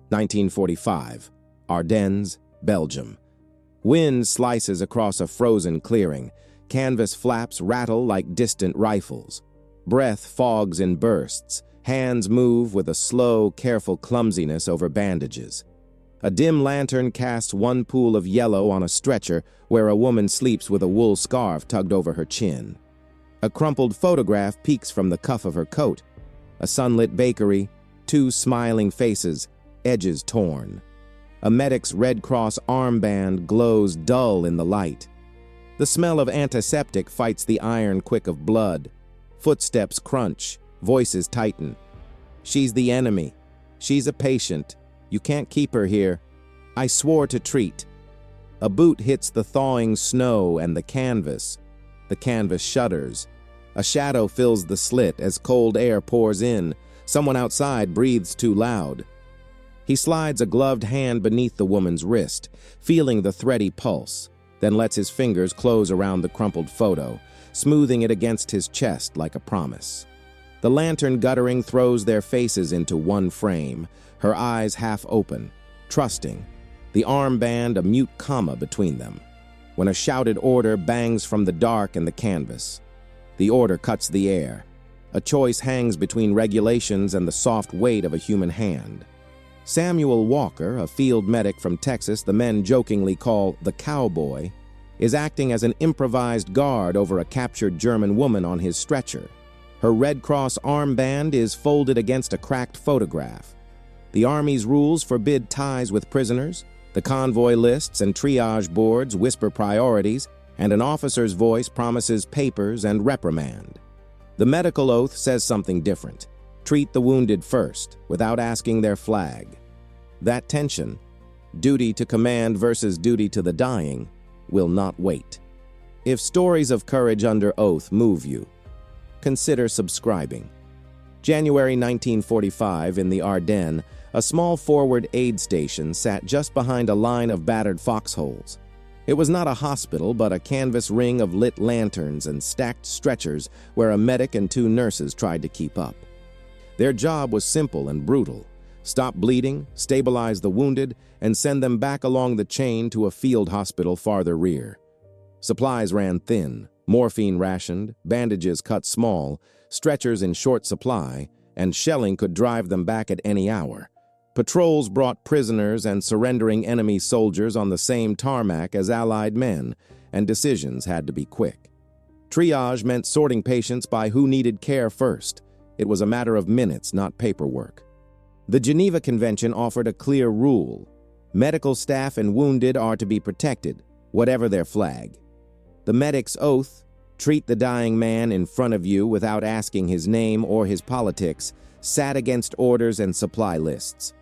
1945, Ardennes, Belgium. Wind slices across a frozen clearing. Canvas flaps rattle like distant rifles. Breath fogs in bursts. Hands move with a slow, careful clumsiness over bandages. A dim lantern casts one pool of yellow on a stretcher where a woman sleeps with a wool scarf tugged over her chin. A crumpled photograph peeks from the cuff of her coat. A sunlit bakery, two smiling faces, edges torn. A medic's Red Cross armband glows dull in the light. The smell of antiseptic fights the iron quick of blood. Footsteps crunch, voices tighten. She's the enemy. She's a patient. You can't keep her here. I swore to treat. A boot hits the thawing snow and the canvas. The canvas shudders. A shadow fills the slit as cold air pours in. Someone outside breathes too loud. He slides a gloved hand beneath the woman's wrist, feeling the thready pulse, then lets his fingers close around the crumpled photo, smoothing it against his chest like a promise. The lantern guttering throws their faces into one frame, her eyes half open, trusting, the armband a mute comma between them, when a shouted order bangs from the dark and the canvas. The order cuts the air. A choice hangs between regulations and the soft weight of a human hand. Samuel Walker, a field medic from Texas the men jokingly call the Cowboy, is acting as an improvised guard over a captured German woman on his stretcher. Her Red Cross armband is folded against a cracked photograph. The Army's rules forbid ties with prisoners. The convoy lists and triage boards whisper priorities, and an officer's voice promises papers and reprimand. The medical oath says something different. Treat the wounded first, without asking their flag. That tension, duty to command versus duty to the dying, will not wait. If stories of courage under oath move you, consider subscribing. January 1945, in the Ardennes, a small forward aid station sat just behind a line of battered foxholes. It was not a hospital, but a canvas ring of lit lanterns and stacked stretchers where a medic and two nurses tried to keep up. Their job was simple and brutal. Stop bleeding, stabilize the wounded, and send them back along the chain to a field hospital farther rear. Supplies ran thin, morphine rationed, bandages cut small, stretchers in short supply, and shelling could drive them back at any hour. Patrols brought prisoners and surrendering enemy soldiers on the same tarmac as Allied men, and decisions had to be quick. Triage meant sorting patients by who needed care first. It was a matter of minutes, not paperwork. The Geneva Convention offered a clear rule. Medical staff and wounded are to be protected, whatever their flag. The medic's oath, treat the dying man in front of you without asking his name or his politics, sat against orders and supply lists.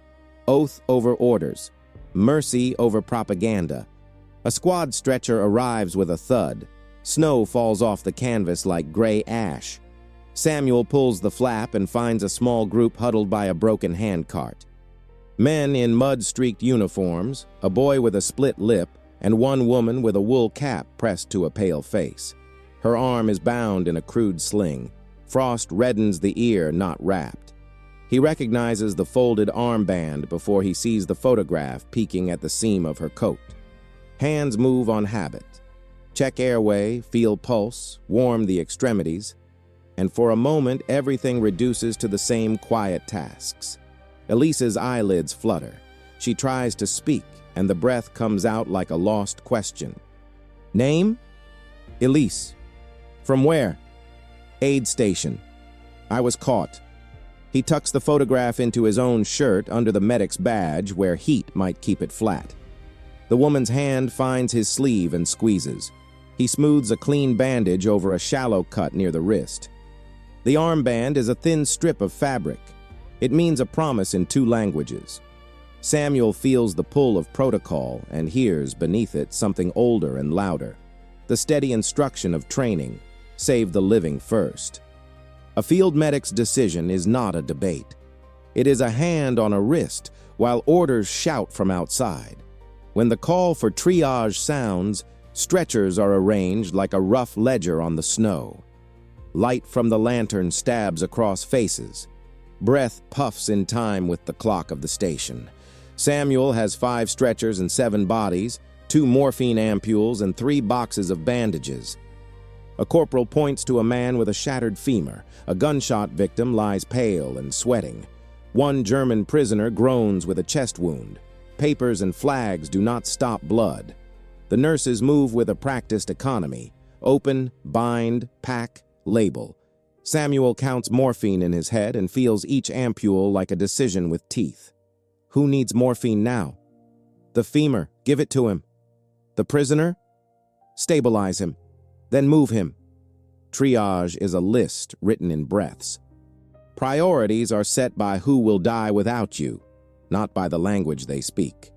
Oath over orders, mercy over propaganda. A squad stretcher arrives with a thud. Snow falls off the canvas like gray ash. Samuel pulls the flap and finds a small group huddled by a broken handcart. Men in mud-streaked uniforms, a boy with a split lip, and one woman with a wool cap pressed to a pale face. Her arm is bound in a crude sling. Frost reddens the ear, not wrapped. He recognizes the folded armband before he sees the photograph peeking at the seam of her coat. Hands move on habit. Check airway, feel pulse, warm the extremities. And for a moment, everything reduces to the same quiet tasks. Elise's eyelids flutter. She tries to speak, and the breath comes out like a lost question. Name? Elise. From where? Aid station. I was caught. He tucks the photograph into his own shirt under the medic's badge where heat might keep it flat. The woman's hand finds his sleeve and squeezes. He smooths a clean bandage over a shallow cut near the wrist. The armband is a thin strip of fabric. It means a promise in two languages. Samuel feels the pull of protocol and hears beneath it something older and louder. The steady instruction of training, save the living first. A field medic's decision is not a debate. It is a hand on a wrist while orders shout from outside. When the call for triage sounds, stretchers are arranged like a rough ledger on the snow. Light from the lantern stabs across faces. Breath puffs in time with the clock of the station. Samuel has 5 stretchers and 7 bodies, 2 morphine ampules, and 3 boxes of bandages. A corporal points to a man with a shattered femur. A gunshot victim lies pale and sweating. One German prisoner groans with a chest wound. Papers and flags do not stop blood. The nurses move with a practiced economy. Open, bind, pack, label. Samuel counts morphine in his head and feels each ampule like a decision with teeth. Who needs morphine now? The femur, give it to him. The prisoner? Stabilize him. Then move him. Triage is a list written in breaths. Priorities are set by who will die without you, not by the language they speak.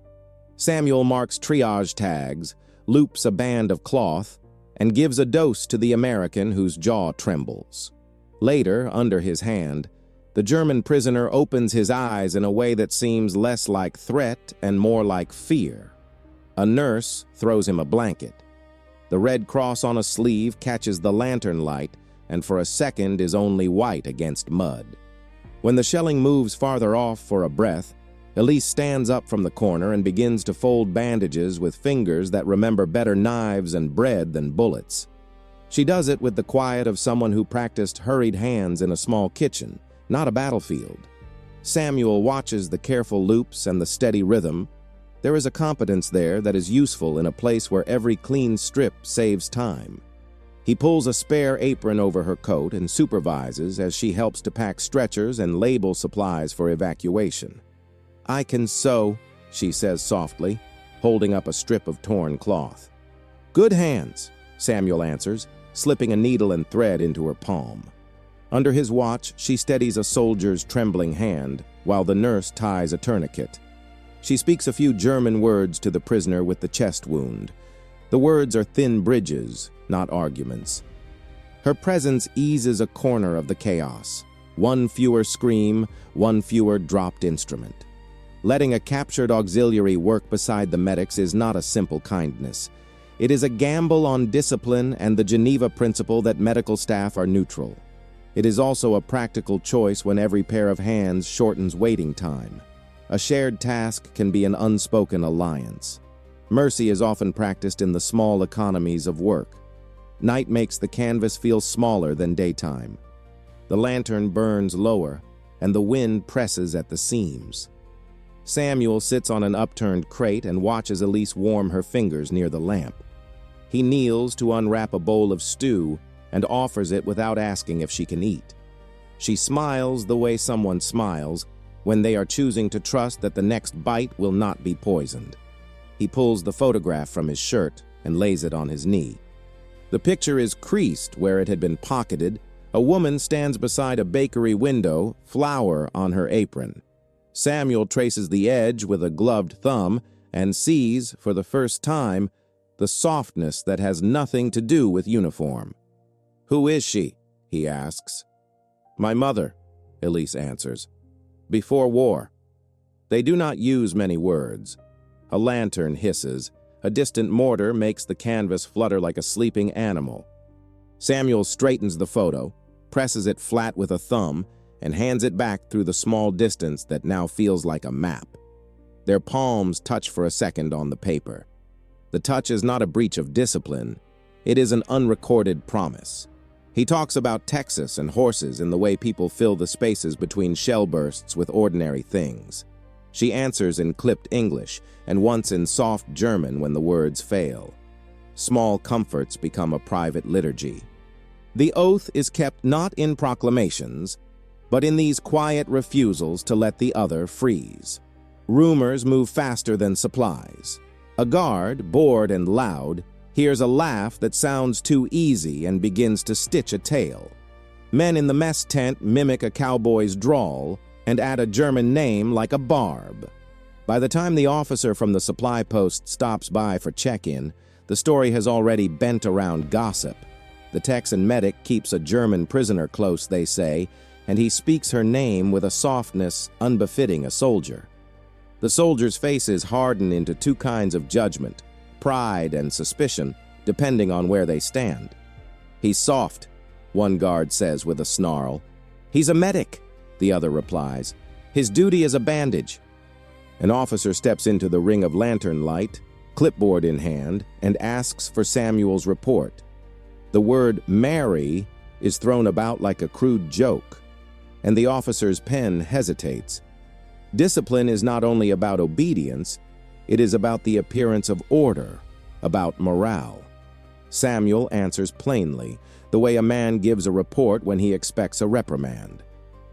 Samuel marks triage tags, loops a band of cloth, and gives a dose to the American whose jaw trembles. Later, under his hand, the German prisoner opens his eyes in a way that seems less like threat and more like fear. A nurse throws him a blanket. The red cross on a sleeve catches the lantern light and for a second is only white against mud. When the shelling moves farther off for a breath, Elise stands up from the corner and begins to fold bandages with fingers that remember better knives and bread than bullets. She does it with the quiet of someone who practiced hurried hands in a small kitchen, not a battlefield. Samuel watches the careful loops and the steady rhythm. There is a competence there that is useful in a place where every clean strip saves time. He pulls a spare apron over her coat and supervises as she helps to pack stretchers and label supplies for evacuation. "I can sew," she says softly, holding up a strip of torn cloth. "Good hands," Samuel answers, slipping a needle and thread into her palm. Under his watch, she steadies a soldier's trembling hand while the nurse ties a tourniquet. She speaks a few German words to the prisoner with the chest wound. The words are thin bridges, not arguments. Her presence eases a corner of the chaos. One fewer scream, one fewer dropped instrument. Letting a captured auxiliary work beside the medics is not a simple kindness. It is a gamble on discipline and the Geneva principle that medical staff are neutral. It is also a practical choice when every pair of hands shortens waiting time. A shared task can be an unspoken alliance. Mercy is often practiced in the small economies of work. Night makes the canvas feel smaller than daytime. The lantern burns lower, and the wind presses at the seams. Samuel sits on an upturned crate and watches Elise warm her fingers near the lamp. He kneels to unwrap a bowl of stew and offers it without asking if she can eat. She smiles the way someone smiles when they are choosing to trust that the next bite will not be poisoned. He pulls the photograph from his shirt and lays it on his knee. The picture is creased where it had been pocketed. A woman stands beside a bakery window, flour on her apron. Samuel traces the edge with a gloved thumb and sees, for the first time, the softness that has nothing to do with uniform. "Who is she?" he asks. "My mother," Elise answers. "Before war." They do not use many words. A lantern hisses. A distant mortar makes the canvas flutter like a sleeping animal. Samuel straightens the photo, presses it flat with a thumb, and hands it back through the small distance that now feels like a map. Their palms touch for a second on the paper. The touch is not a breach of discipline. It is an unrecorded promise. He talks about Texas and horses in the way people fill the spaces between shell bursts with ordinary things. She answers in clipped English and once in soft German when the words fail. Small comforts become a private liturgy. The oath is kept not in proclamations, but in these quiet refusals to let the other freeze. Rumors move faster than supplies. A guard, bored and loud, hears a laugh that sounds too easy and begins to stitch a tale. Men in the mess tent mimic a cowboy's drawl and add a German name like a barb. By the time the officer from the supply post stops by for check-in, the story has already bent around gossip. The Texan medic keeps a German prisoner close, they say, and he speaks her name with a softness unbefitting a soldier. The soldier's faces harden into two kinds of judgment, pride and suspicion, depending on where they stand. "He's soft," one guard says with a snarl. "He's a medic. the other replies. His duty is a bandage. An officer steps into the ring of lantern light, clipboard in hand, and asks for Samuel's report. The word Mary is thrown about like a crude joke, and the officer's pen hesitates. Discipline is not only about obedience, it is about the appearance of order, about morale. Samuel answers plainly, the way a man gives a report when he expects a reprimand.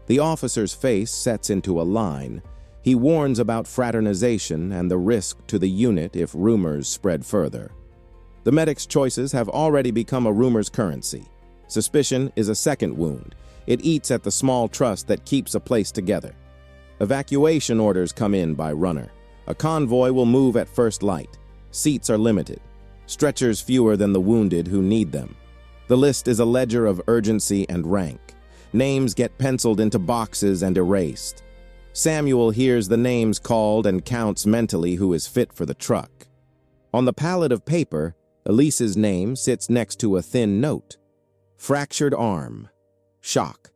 The officer's face sets into a line. He warns about fraternization and the risk to the unit if rumors spread further. The medic's choices have already become a rumor's currency. Suspicion is a second wound. It eats at the small trust that keeps a place together. Evacuation orders come in by runner. A convoy will move at first light. Seats are limited. Stretchers fewer than the wounded who need them. The list is a ledger of urgency and rank. Names get penciled into boxes and erased. Samuel hears the names called and counts mentally who is fit for the truck. On the pallet of paper, Elise's name sits next to a thin note. Fractured arm. Shock.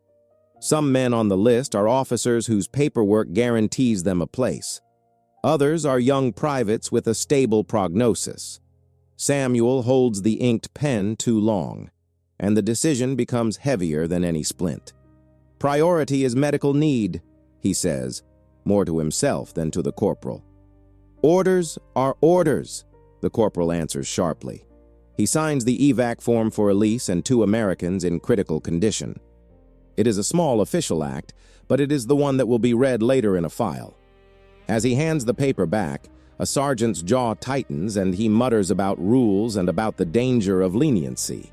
Some men on the list are officers whose paperwork guarantees them a place. Others are young privates with a stable prognosis. Samuel holds the inked pen too long, and the decision becomes heavier than any splint. Priority is medical need, he says, more to himself than to the corporal. Orders are orders, the corporal answers sharply. He signs the evac form for Elise and 2 Americans in critical condition. It is a small official act, but it is the one that will be read later in a file. As he hands the paper back, a sergeant's jaw tightens and he mutters about rules and about the danger of leniency.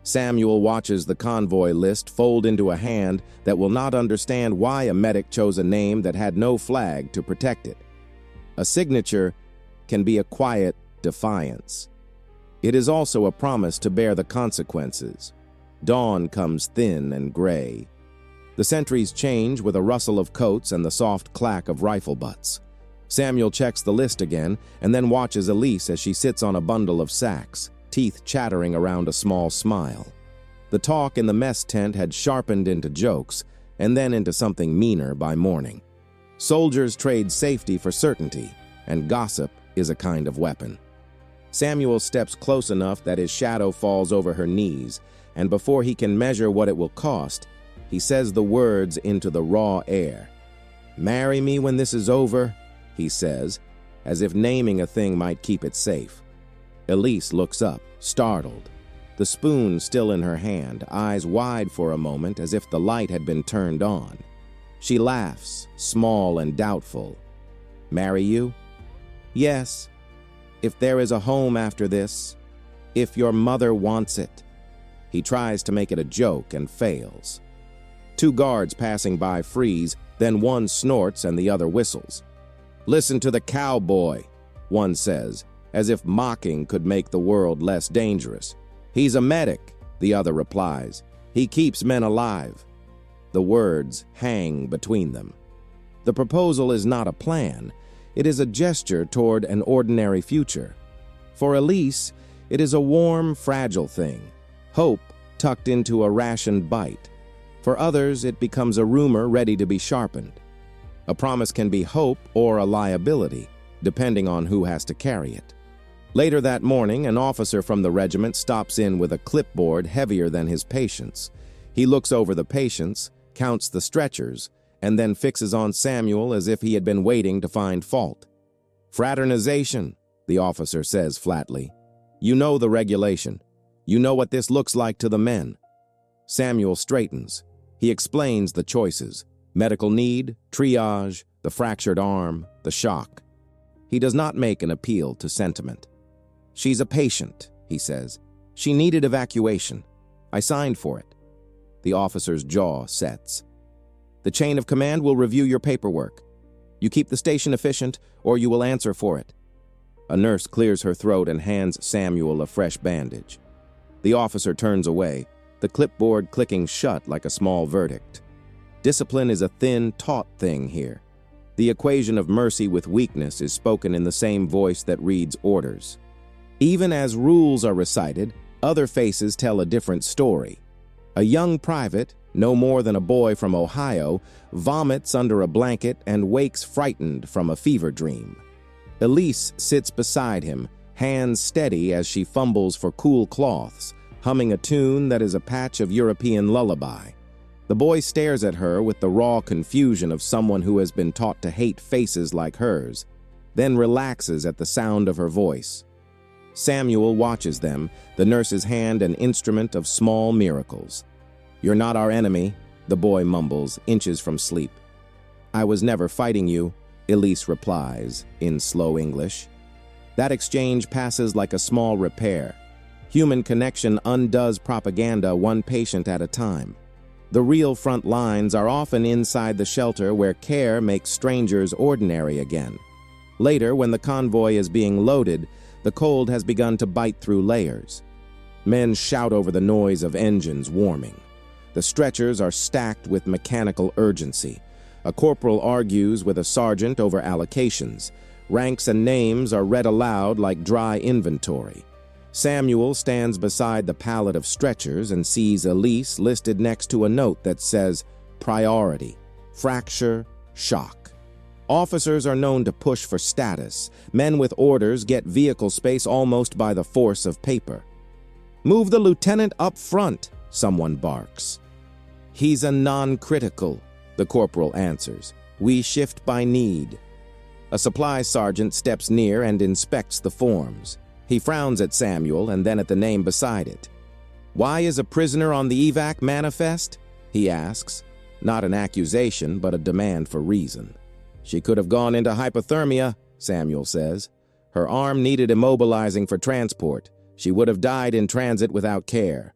Samuel watches the convoy list fold into a hand that will not understand why a medic chose a name that had no flag to protect it. A signature can be a quiet defiance. It is also a promise to bear the consequences. Dawn comes thin and gray. The sentries change with a rustle of coats and the soft clack of rifle butts. Samuel checks the list again and then watches Elise as she sits on a bundle of sacks, teeth chattering around a small smile. The talk in the mess tent had sharpened into jokes and then into something meaner by morning. Soldiers trade safety for certainty, and gossip is a kind of weapon. Samuel steps close enough that his shadow falls over her knees, and before he can measure what it will cost, he says the words into the raw air. "Marry me when this is over," he says, as if naming a thing might keep it safe. Elise looks up, startled. The spoon still in her hand, eyes wide for a moment as if the light had been turned on. She laughs, small and doubtful. "Marry you?" "Yes. If there is a home after this. If your mother wants it." He tries to make it a joke and fails. 2 guards passing by freeze, then one snorts and the other whistles. "Listen to the cowboy," one says, as if mocking could make the world less dangerous. "He's a medic," the other replies. "He keeps men alive." The words hang between them. The proposal is not a plan. It is a gesture toward an ordinary future. For Elise, it is a warm, fragile thing, hope tucked into a rationed bite. For others, it becomes a rumor ready to be sharpened. A promise can be hope or a liability, depending on who has to carry it. Later that morning, an officer from the regiment stops in with a clipboard heavier than his patients. He looks over the patients, counts the stretchers, and then fixes on Samuel as if he had been waiting to find fault. "Fraternization," the officer says flatly. "You know the regulation. You know what this looks like to the men." Samuel straightens. He explains the choices: medical need, triage, the fractured arm, the shock. He does not make an appeal to sentiment. "She's a patient," he says. "She needed evacuation. I signed for it." The officer's jaw sets. "The chain of command will review your paperwork. You keep the station efficient, or you will answer for it." A nurse clears her throat and hands Samuel a fresh bandage. The officer turns away, the clipboard clicking shut like a small verdict. Discipline is a thin, taut thing here. The equation of mercy with weakness is spoken in the same voice that reads orders. Even as rules are recited, other faces tell a different story. A young private, no more than a boy from Ohio, vomits under a blanket and wakes frightened from a fever dream. Elise sits beside him, hands steady as she fumbles for cool cloths, humming a tune that is a patch of European lullaby. The boy stares at her with the raw confusion of someone who has been taught to hate faces like hers, then relaxes at the sound of her voice. Samuel watches them, the nurse's hand an instrument of small miracles. "You're not our enemy," the boy mumbles, inches from sleep. "I was never fighting you," Elise replies, in slow English. That exchange passes like a small repair. Human connection undoes propaganda one patient at a time. The real front lines are often inside the shelter where care makes strangers ordinary again. Later, when the convoy is being loaded, the cold has begun to bite through layers. Men shout over the noise of engines warming. The stretchers are stacked with mechanical urgency. A corporal argues with a sergeant over allocations. Ranks and names are read aloud like dry inventory. Samuel stands beside the pallet of stretchers and sees Elise listed next to a note that says, "Priority, fracture, shock." Officers are known to push for status. Men with orders get vehicle space almost by the force of paper. "Move the lieutenant up front," someone barks. "He's a non-critical," the corporal answers. "We shift by need." A supply sergeant steps near and inspects the forms. He frowns at Samuel and then at the name beside it. "Why is a prisoner on the evac manifest?" he asks. Not an accusation, but a demand for reason. "She could have gone into hypothermia," Samuel says. "Her arm needed immobilizing for transport. She would have died in transit without care."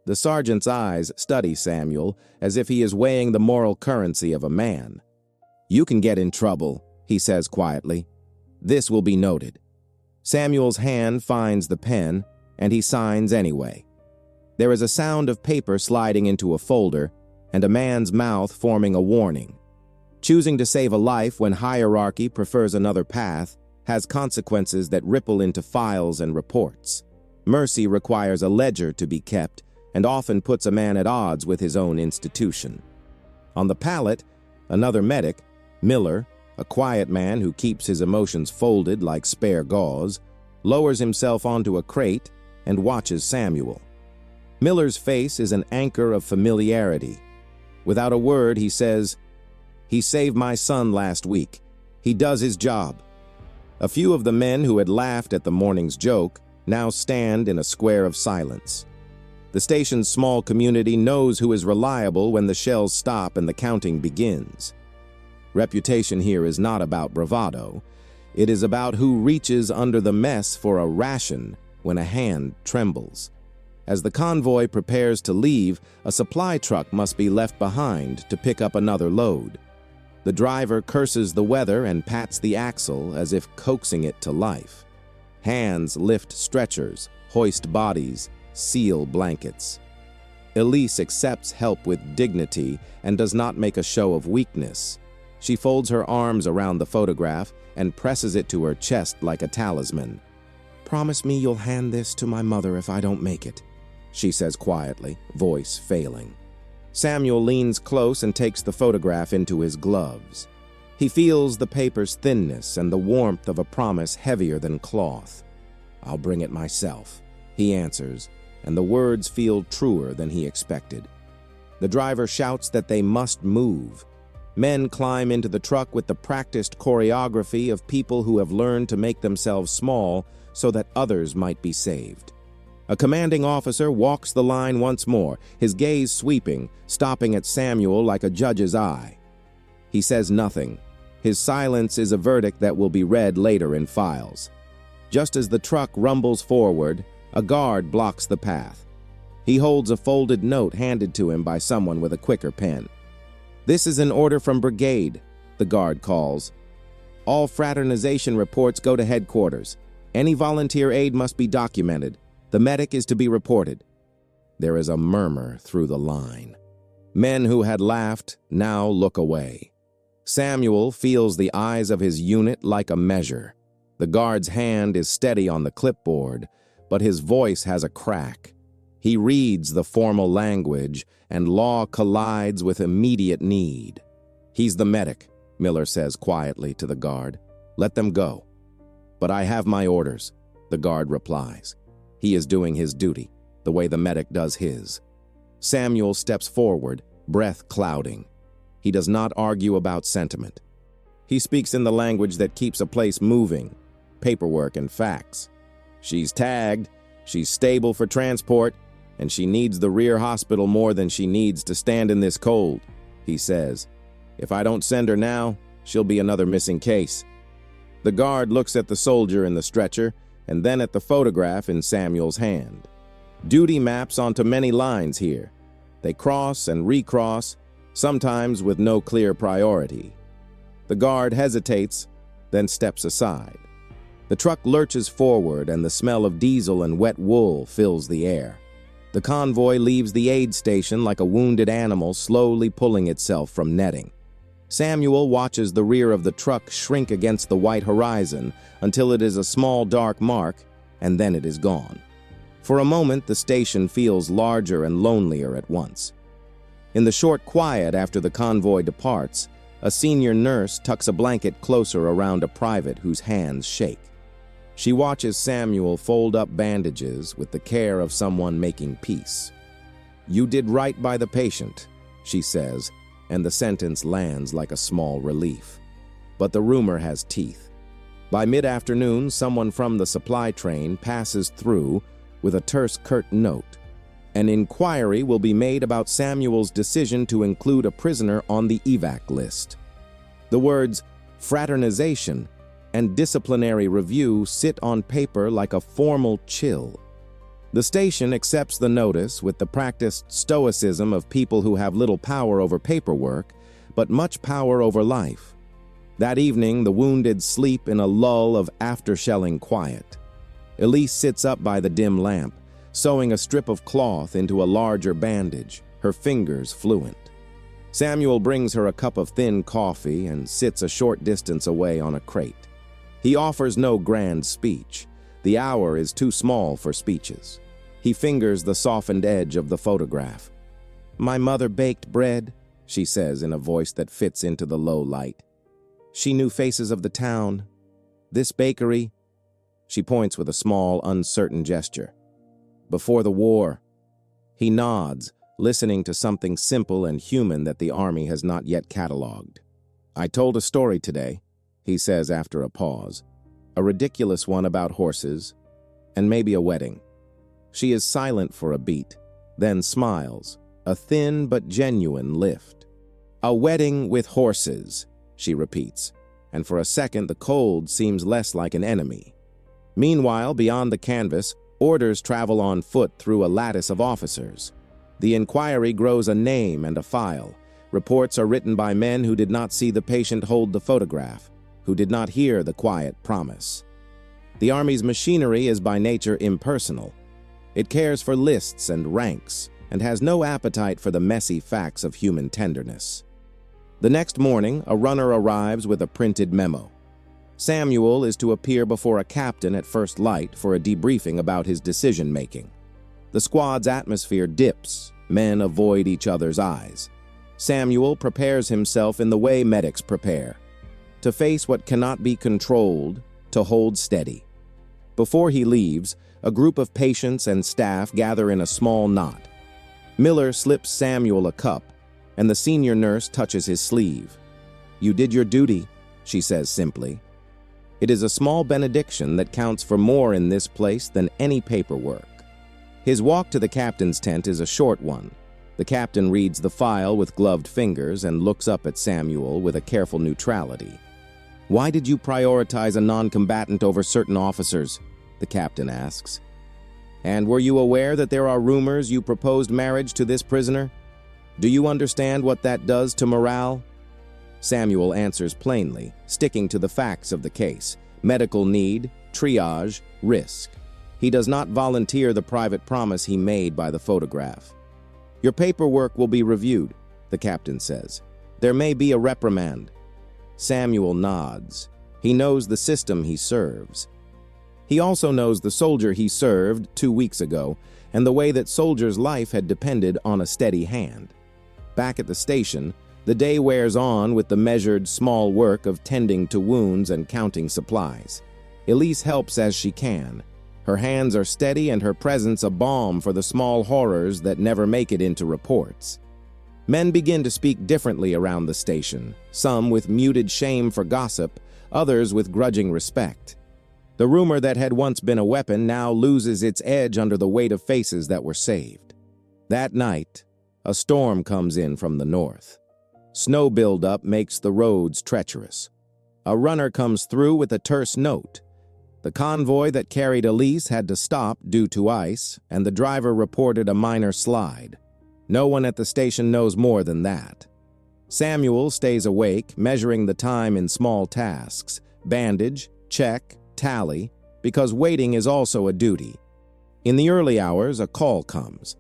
The sergeant's eyes study Samuel as if he is weighing the moral currency of a man. "You can get in trouble," he says quietly. "This will be noted." Samuel's hand finds the pen, and he signs anyway. There is a sound of paper sliding into a folder, and a man's mouth forming a warning. Choosing to save a life when hierarchy prefers another path has consequences that ripple into files and reports. Mercy requires a ledger to be kept, and often puts a man at odds with his own institution. On the pallet, another medic, Miller, a quiet man who keeps his emotions folded like spare gauze, lowers himself onto a crate and watches Samuel. Miller's face is an anchor of familiarity. Without a word, he says, "He saved my son last week. He does his job." A few of the men who had laughed at the morning's joke now stand in a square of silence. The station's small community knows who is reliable when the shells stop and the counting begins. Reputation here is not about bravado. It is about who reaches under the mess for a ration when a hand trembles. As the convoy prepares to leave, a supply truck must be left behind to pick up another load. The driver curses the weather and pats the axle as if coaxing it to life. Hands lift stretchers, hoist bodies, seal blankets. Elise accepts help with dignity and does not make a show of weakness. She folds her arms around the photograph and presses it to her chest like a talisman. "Promise me you'll hand this to my mother if I don't make it," she says quietly, voice failing. Samuel leans close and takes the photograph into his gloves. He feels the paper's thinness and the warmth of a promise heavier than cloth. "I'll bring it myself," he answers, and the words feel truer than he expected. The driver shouts that they must move. Men climb into the truck with the practiced choreography of people who have learned to make themselves small so that others might be saved. A commanding officer walks the line once more, his gaze sweeping, stopping at Samuel like a judge's eye. He says nothing. His silence is a verdict that will be read later in files. Just as the truck rumbles forward, a guard blocks the path. He holds a folded note handed to him by someone with a quicker pen. "This is an order from brigade," the guard calls. "All fraternization reports go to headquarters. Any volunteer aid must be documented. The medic is to be reported." There is a murmur through the line. Men who had laughed now look away. Samuel feels the eyes of his unit like a measure. The guard's hand is steady on the clipboard, but his voice has a crack. He reads the formal language, and law collides with immediate need. "He's the medic," Miller says quietly to the guard. "Let them go." "But I have my orders," the guard replies. He is doing his duty, the way the medic does his. Samuel steps forward, breath clouding. He does not argue about sentiment. He speaks in the language that keeps a place moving, paperwork and facts. "She's tagged, she's stable for transport, and she needs the rear hospital more than she needs to stand in this cold," he says. "If I don't send her now, she'll be another missing case." The guard looks at the soldier in the stretcher and then at the photograph in Samuel's hand. Duty maps onto many lines here. They cross and recross, sometimes with no clear priority. The guard hesitates, then steps aside. The truck lurches forward and the smell of diesel and wet wool fills the air. The convoy leaves the aid station like a wounded animal slowly pulling itself from netting. Samuel watches the rear of the truck shrink against the white horizon until it is a small dark mark, and then it is gone. For a moment, the station feels larger and lonelier at once. In the short quiet after the convoy departs, a senior nurse tucks a blanket closer around a private whose hands shake. She watches Samuel fold up bandages with the care of someone making peace. "You did right by the patient," she says, and the sentence lands like a small relief. But the rumor has teeth. By mid-afternoon, someone from the supply train passes through with a terse, curt note. An inquiry will be made about Samuel's decision to include a prisoner on the evac list. The words fraternization and disciplinary review sit on paper like a formal chill. The station accepts the notice with the practiced stoicism of people who have little power over paperwork, but much power over life. That evening, the wounded sleep in a lull of after-shelling quiet. Elise sits up by the dim lamp, sewing a strip of cloth into a larger bandage, her fingers fluent. Samuel brings her a cup of thin coffee and sits a short distance away on a crate. He offers no grand speech. The hour is too small for speeches. He fingers the softened edge of the photograph. "My mother baked bread," she says in a voice that fits into the low light. "She knew faces of the town. This bakery," she points with a small, uncertain gesture. "Before the war." He nods, listening to something simple and human that the Army has not yet cataloged. "I told a story today," he says after a pause. "A ridiculous one about horses, and maybe a wedding." She is silent for a beat, then smiles, a thin but genuine lift. "A wedding with horses," she repeats, and for a second the cold seems less like an enemy. Meanwhile, beyond the canvas, orders travel on foot through a lattice of officers. The inquiry grows a name and a file. Reports are written by men who did not see the patient hold the photograph, who did not hear the quiet promise. The Army's machinery is by nature impersonal. It cares for lists and ranks, and has no appetite for the messy facts of human tenderness. The next morning, a runner arrives with a printed memo. Samuel is to appear before a captain at first light for a debriefing about his decision-making. The squad's atmosphere dips. Men avoid each other's eyes. Samuel prepares himself in the way medics prepare, to face what cannot be controlled, to hold steady. Before he leaves, a group of patients and staff gather in a small knot. Miller slips Samuel a cup, and the senior nurse touches his sleeve. "You did your duty," she says simply. It is a small benediction that counts for more in this place than any paperwork. His walk to the captain's tent is a short one. The captain reads the file with gloved fingers and looks up at Samuel with a careful neutrality. "Why did you prioritize a non-combatant over certain officers?" the captain asks. "And were you aware that there are rumors you proposed marriage to this prisoner? Do you understand what that does to morale?" Samuel answers plainly, sticking to the facts of the case: medical need, triage, risk. He does not volunteer the private promise he made by the photograph. "Your paperwork will be reviewed," the captain says. "There may be a reprimand." Samuel nods. He knows the system he serves. He also knows the soldier he served 2 weeks ago, and the way that soldiers' life had depended on a steady hand. Back at the station, the day wears on with the measured, small work of tending to wounds and counting supplies. Elise helps as she can. Her hands are steady and her presence a balm for the small horrors that never make it into reports. Men begin to speak differently around the station, some with muted shame for gossip, others with grudging respect. The rumor that had once been a weapon now loses its edge under the weight of faces that were saved. That night, a storm comes in from the north. Snow buildup makes the roads treacherous. A runner comes through with a terse note. The convoy that carried Elise had to stop due to ice, and the driver reported a minor slide. No one at the station knows more than that. Samuel stays awake, measuring the time in small tasks, bandage, check, tally, because waiting is also a duty. In the early hours, a call comes.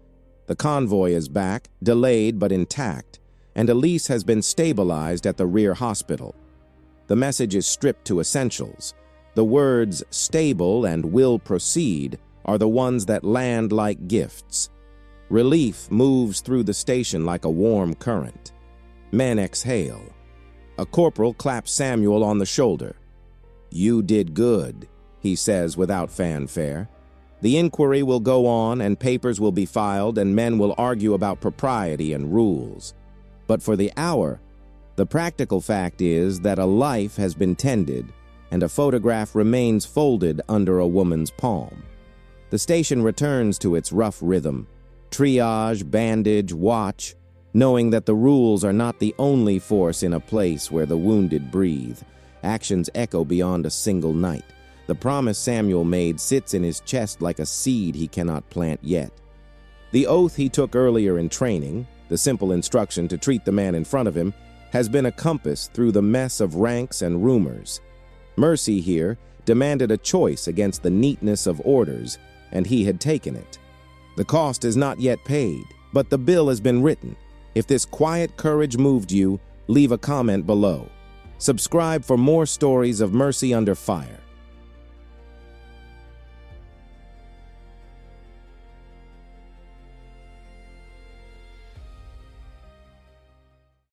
The convoy is back, delayed but intact, and Elise has been stabilized at the rear hospital. The message is stripped to essentials. The words "stable" and "will proceed" are the ones that land like gifts. Relief moves through the station like a warm current. Men exhale. A corporal claps Samuel on the shoulder. "You did good," he says without fanfare. The inquiry will go on and papers will be filed and men will argue about propriety and rules. But for the hour, the practical fact is that a life has been tended and a photograph remains folded under a woman's palm. The station returns to its rough rhythm. Triage, bandage, watch, knowing that the rules are not the only force in a place where the wounded breathe. Actions echo beyond a single night. The promise Samuel made sits in his chest like a seed he cannot plant yet. The oath he took earlier in training, the simple instruction to treat the man in front of him, has been a compass through the mess of ranks and rumors. Mercy here demanded a choice against the neatness of orders, and he had taken it. The cost is not yet paid, but the bill has been written. If this quiet courage moved you, leave a comment below. Subscribe for more stories of mercy under fire.